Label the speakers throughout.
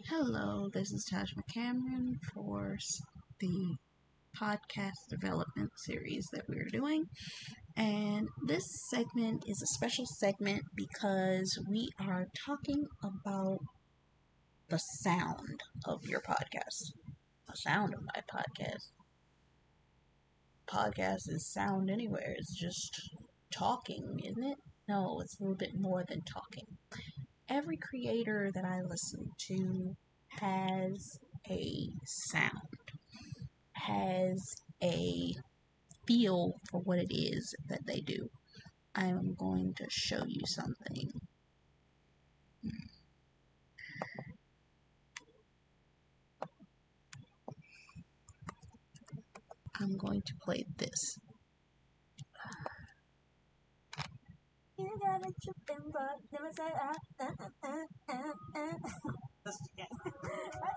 Speaker 1: Hello, this is Taj McCameron for the podcast development series that we're doing. And this segment is a special segment because we are talking about the sound of your podcast. The sound of my podcast. Podcast is sound anywhere. It's just talking, isn't it? No, it's a little bit more than talking. Every creator that I listen to has a sound, has a feel for what it is that they do. I am going to show you something. I'm going to play this. You got a tripping but never say That's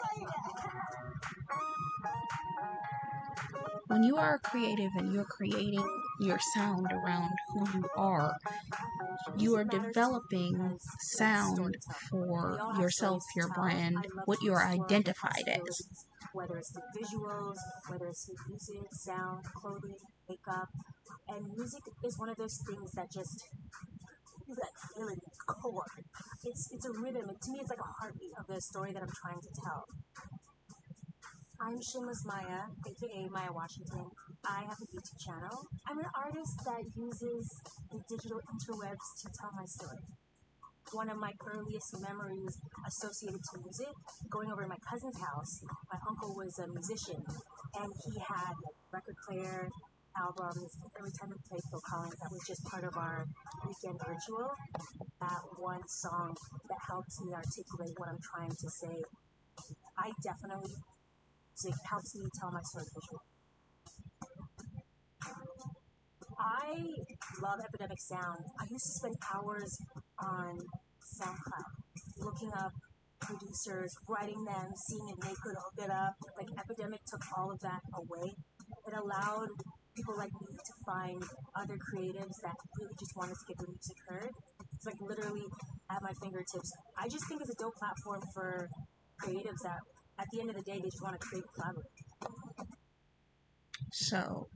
Speaker 1: all you got. When you are creative and you're creating your sound around who you are developing sound for yourself, your brand, what you are identified as.
Speaker 2: Whether it's the visuals, whether it's the music, sound, clothing, makeup, and music is one of those things that just is that feeling core. It's a rhythm. To me, it's like a heartbeat of the story that I'm trying to tell. I'm Shameless Maya, aka Maya Washington. I have a YouTube channel. I'm an artist that uses the digital interwebs to tell my story. One of my earliest memories associated to music, going over to my cousin's house, my uncle was a musician, and he had a record player, albums. Every time we played Phil Collins, that was just part of our weekend ritual. That one song that helps me articulate what I'm trying to say. I definitely, music helps me tell my story visually. I love epidemic sound. I used to spend hours on SoundCloud looking up producers, writing them, seeing if they could hook it up. Like Epidemic took all of that away. It allowed people like me to find other creatives that really just wanted to get their music heard. It's like literally at my fingertips. I just think it's a dope platform for creatives that at the end of the day they just want to create and collaborate.
Speaker 1: So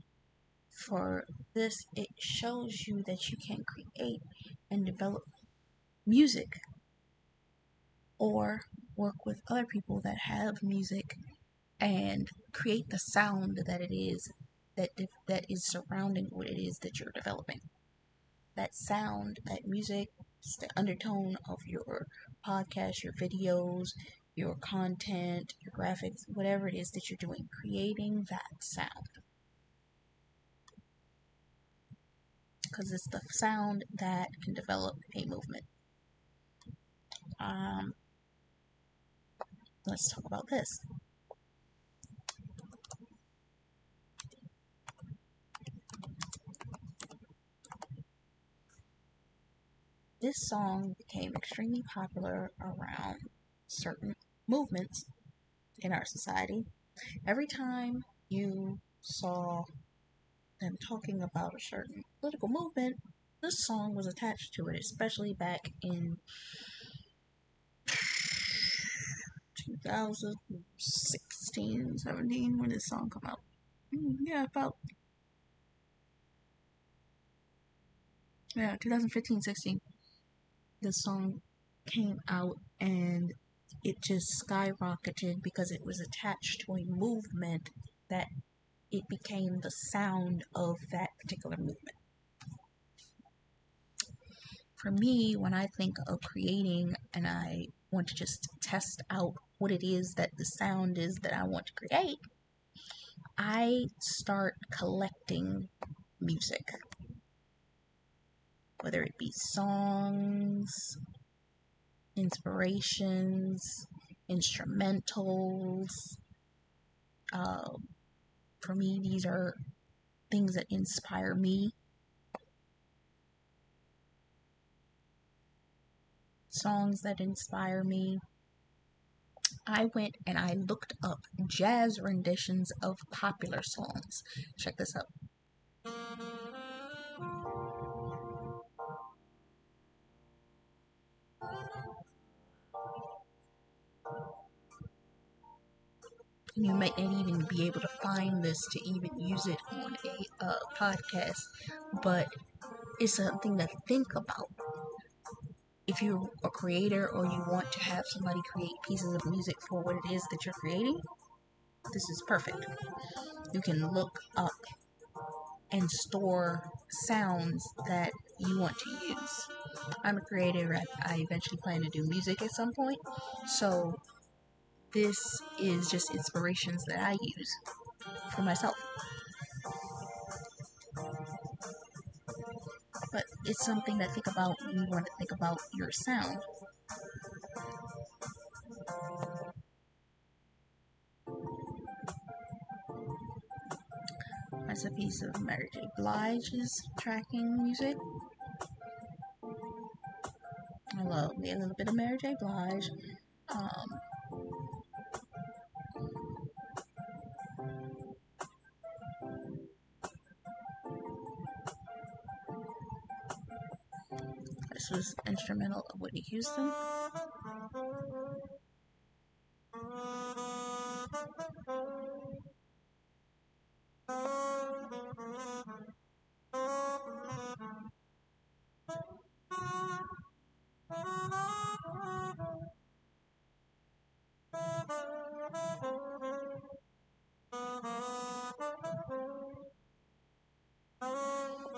Speaker 1: for this, it shows you that you can create and develop music or work with other people that have music and create the sound that it is that is surrounding what it is that you're developing. That sound, that music, is the undertone of your podcast, your videos, your content, your graphics, whatever it is that you're doing, creating that sound. Because it's the sound that can develop a movement. Let's talk about this. This song became extremely popular around certain movements in our society. Every time you saw them talking about a certain political movement, this song was attached to it, especially back in 2016, 17, when this song came out. Yeah, 2015, 16. This song came out and it just skyrocketed because it was attached to a movement that it became the sound of that particular movement. For me, when I think of creating and I want to just test out what it is that the sound is that I want to create, I start collecting music. Whether it be songs, inspirations, instrumentals. For me, these are things that inspire me. Songs that inspire me. I went and I looked up jazz renditions of popular songs. Check this out. You might not even be able to find this to even use it on a podcast, but it's something to think about. If you're a creator or you want to have somebody create pieces of music for what it is that you're creating, this is perfect. You can look up and store sounds that you want to use. I'm a creator. I eventually plan to do music at some point, so this is just inspirations that I use for myself. But it's something to think about when you want to think about your sound. That's a piece of Mary J. Blige's tracking music. I love me a little bit of Mary J. Blige. Um, this was instrumental of Whitney Houston.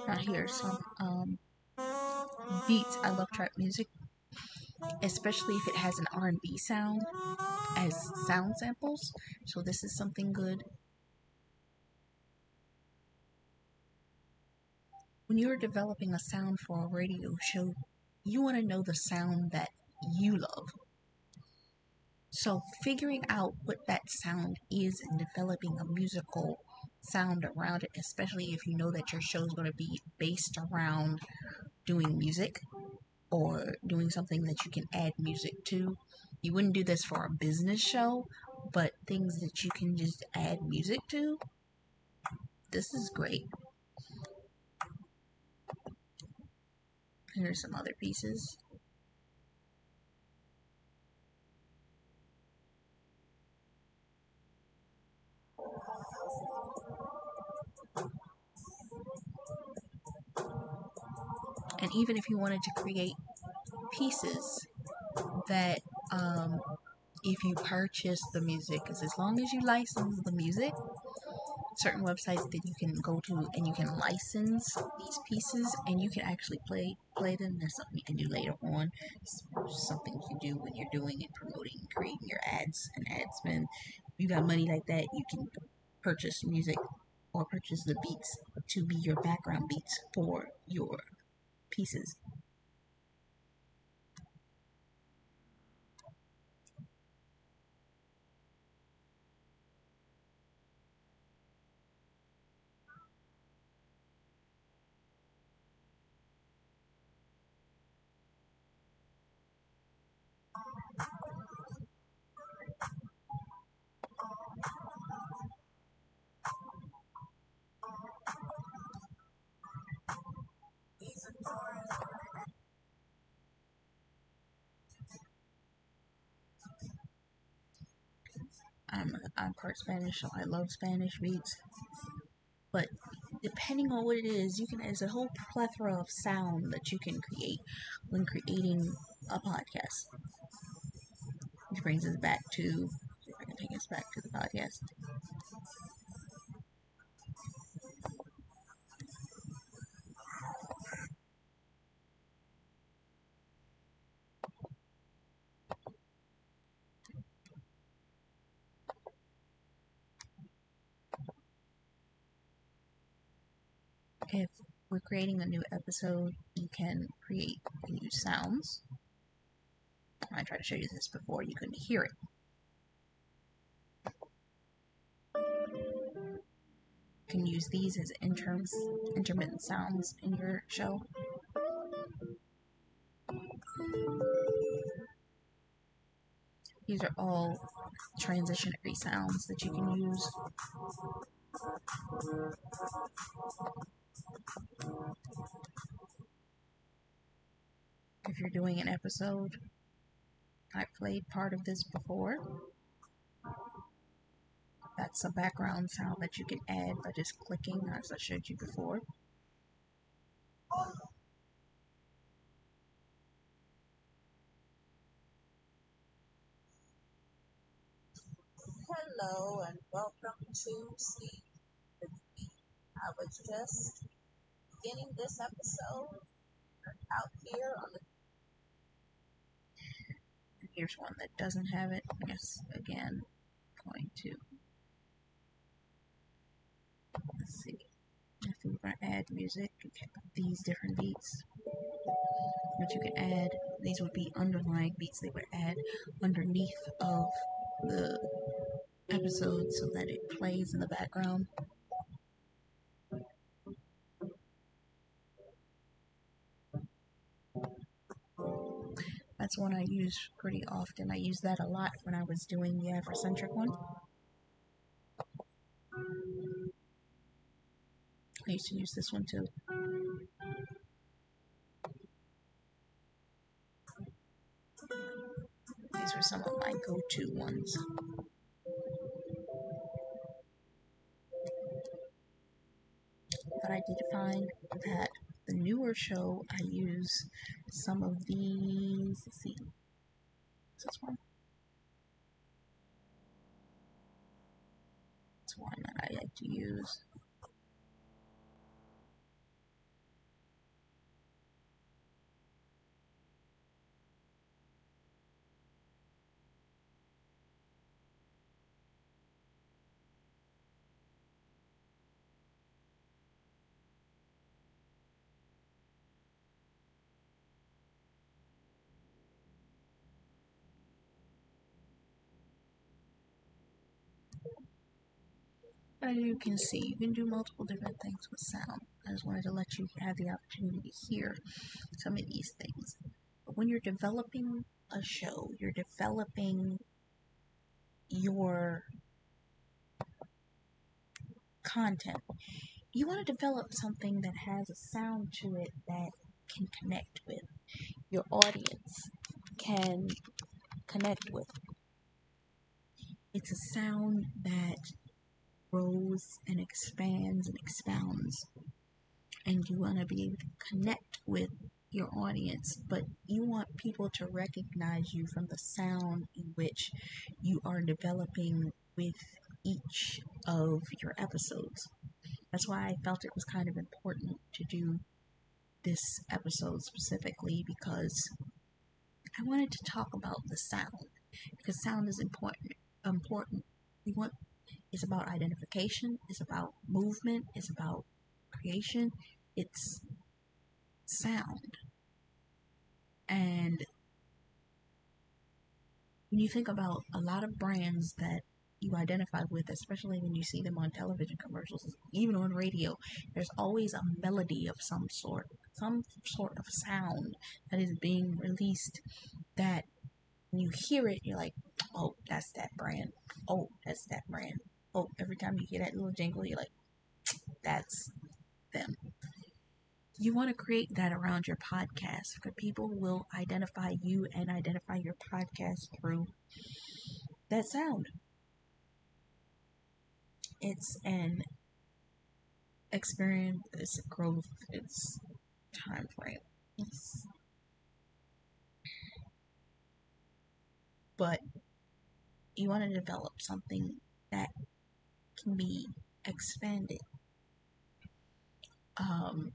Speaker 1: Now here's some beats. I love trap music, especially if it has an R&B sound as sound samples. So this is something good. When you're developing a sound for a radio show, you want to know the sound that you love. So figuring out what that sound is and developing a musical sound around it, especially if you know that your show is going to be based around doing music or doing something that you can add music to. You wouldn't do this for a business show, but things that you can just add music to, this is great. Here's some other pieces. And even if you wanted to create pieces that if you purchase the music, because as long as you license the music, certain websites that you can go to and you can license these pieces and you can actually play them. There's something you can do later on. It's something you can do when you're doing and promoting, creating your ads and ad spend. If you got money like that, you can purchase music or purchase the beats to be your background beats for your pieces. I'm part Spanish, so I love Spanish beats. But depending on what it is, you can there's a whole plethora of sound that you can create when creating a podcast. Which brings us back to, see if I can take us back to the podcast. If we're creating a new episode, you can create new sounds. I tried to show you this before, you couldn't hear it. You can use these as intermittent sounds in your show. These are all transitionary sounds that you can use. If you're doing an episode, I played part of this before. It's a background sound that you can add by just clicking, as I showed you before.
Speaker 2: Hello and welcome to Sleep with Me. I was just beginning this episode out here on the.
Speaker 1: Here's one that doesn't have it. Yes, again, going to, let's see, if we want to add music, you can these different beats, but you can add, these would be underlying beats they would add underneath of the episode so that it plays in the background. That's one I use pretty often. I use that a lot when I was doing the Afrocentric one. I used to use this one too. These were some of my go-to ones. But I did find that the newer show, I use some of these. Let's see. Is this one? It's one that I like to use. As you can see, you can do multiple different things with sound. I just wanted to let you have the opportunity to hear some of these things. But when you're developing a show, you're developing your content. You want to develop something that has a sound to it that can connect with your audience, can connect with. It's a sound that grows and expands and expounds, and you want to be able to connect with your audience, but you want people to recognize you from the sound in which you are developing with each of your episodes. That's why I felt it was kind of important to do this episode specifically, because I wanted to talk about the sound, because sound is important. We want It's about identification, it's about movement, it's about creation, it's sound. And when you think about a lot of brands that you identify with, especially when you see them on television commercials, even on radio, there's always a melody of some sort of sound that is being released that when you hear it, you're like, oh, that's that brand. Oh, that's that brand. Oh, every time you hear that little jingle, you're like, that's them. You want to create that around your podcast, because people will identify you and identify your podcast through that sound. It's an experience, it's growth, it's time frame. But you want to develop something that can be expanded. Um,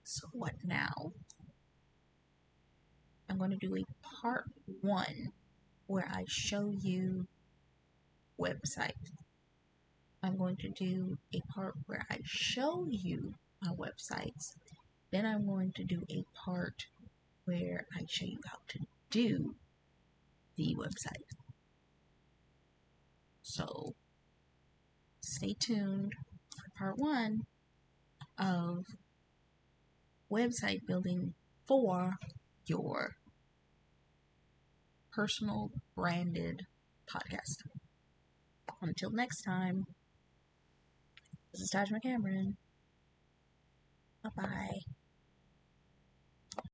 Speaker 1: so what now? I'm going to do a part one where I show you website. I'm going to do a part where I show you my websites. Then I'm going to do a part where I show you how to do the website. So stay tuned for part one of website building for your personal branded podcast. Until next time, this is Taj McCameron. Bye bye.